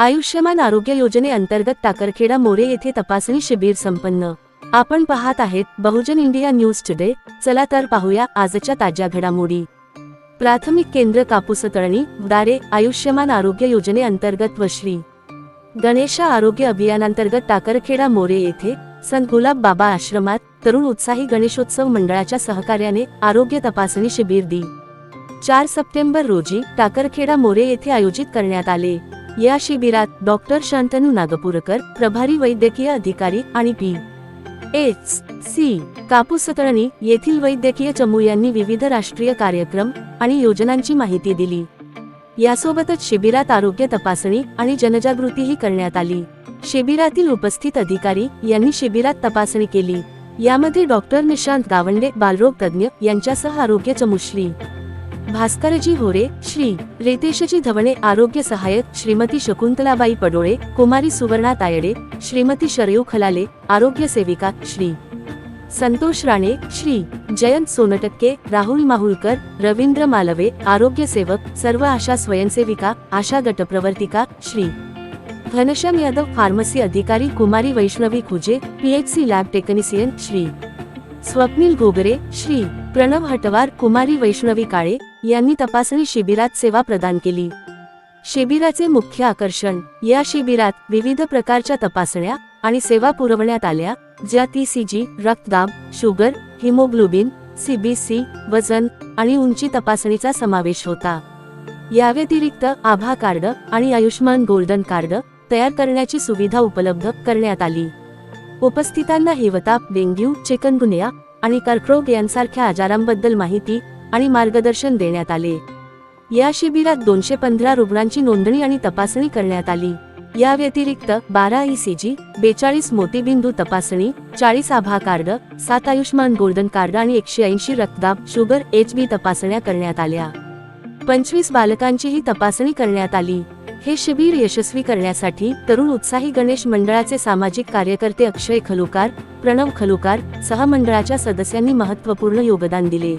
आयुष्यमान आरोग्य योजनेअंतर्गत टाकरखेडा मोरे येथे तपासणी शिबिर संपन्न। आपण पाहत आहेत बहुजन इंडिया न्यूज टुडे। चला तर पाहूया आजच्या ताज्या घडामोडी। प्राथमिक केंद्र कापूसतळणी दारे आयुष्यमान आरोग्य योजनेअंतर्गत व श्री गणेशा आरोग्य अभियानांतर्गत टाकरखेडा मोरे येथे संत गुलाब बाबा आश्रमात तरुण उत्साही गणेशोत्सव मंडळाच्या सहकार्याने आरोग्य तपासणी शिबिर दि. 4 सप्टेंबर रोजी टाकरखेडा मोरे येथे आयोजित करण्यात आले। या शिबिरात डॉक्टर शांतनु नागपूरकर, प्रभारी वैद्यकीय अधिकारी आणि पी.एच.सी. कापूसतळणी येथील वैद्यकीय चमू यांनी विविध राष्ट्रीय कार्यक्रम आणि योजनांची माहिती दिली। यासोबतच शिबिरात आरोग्य तपासणी आणि जनजागृतीही करण्यात आली। शिबिरातील उपस्थित अधिकारी यांनी शिबिरात तपासणी केली। यामध्ये डॉक्टर निशांत गावंडे, बालरोग तज्ञ यांच्यासह आरोग्य चमू श्री भास्करजी होरे, श्री रितेशजी धवणे, आरोग्य सहायक श्रीमती शकुंतलाबाई पडोळे, कुमारी सुवर्णा तायडे, श्रीमती शरयू खलाले, आरोग्य सेविका श्री संतोष राणे, श्री जयंत सोनटक्के, राहुल माहुलकर, रवींद्र मालवे, आरोग्य सेवक सर्व आशा स्वयंसेविका, आशा गटप्रवर्तिका श्री घनश्याम यादव, फार्मसी अधिकारी Kumari Vaishnavi Khuje, PHC lab technician Shri Swapnil Gogre, Shri Pranav Hatwar, Kumari Vaishnavi Kale यांनी तपासणी शिबिरात सेवा प्रदान केली। शिबिराचे मुख्य आकर्षण, या शिबिरात विविध प्रकारच्या तपासण्या आणि सेवा पुरवण्यात आल्या, ज्यात ईसीजी, रक्तदाब, शुगर, हिमोग्लोबिन, सीबीसी, वजन आणि उंची तपासणीचा समावेश होता। या व्यतिरिक्त आभा कार्ड आणि आयुष्मान गोल्डन कार्ड तयार करण्याची सुविधा उपलब्ध करण्यात आली। उपस्थितांना हिवताप, डेंग्यू, चिकनगुनिया आणि कर्करोग यांसारख्या आजारांबद्दल माहिती आणि मार्गदर्शन देण्यात आले। या शिबिरात 215 रुग्णांची नोंदणी आणि तपासणी करण्यात आली। या व्यतिरिक्त 12 ईसीजी, 42 मोतीबिंदू तपासणी, 40 आभा कार्ड, 7 आयुष्मान गोल्डन कार्ड आणि 180 रक्तदाब, शुगर, एचबी तपासण्या करण्यात आल्या। 25 बालकांचीही तपासणी करण्यात आली। हे शिबिर यशस्वी करण्यासाठी तरुण उत्साही गणेश मंडळाचे सामाजिक कार्यकर्ते अक्षय खलुकार, प्रणव खलुकार सह मंडळाच्या सदस्यांनी महत्त्वपूर्ण योगदान दिले।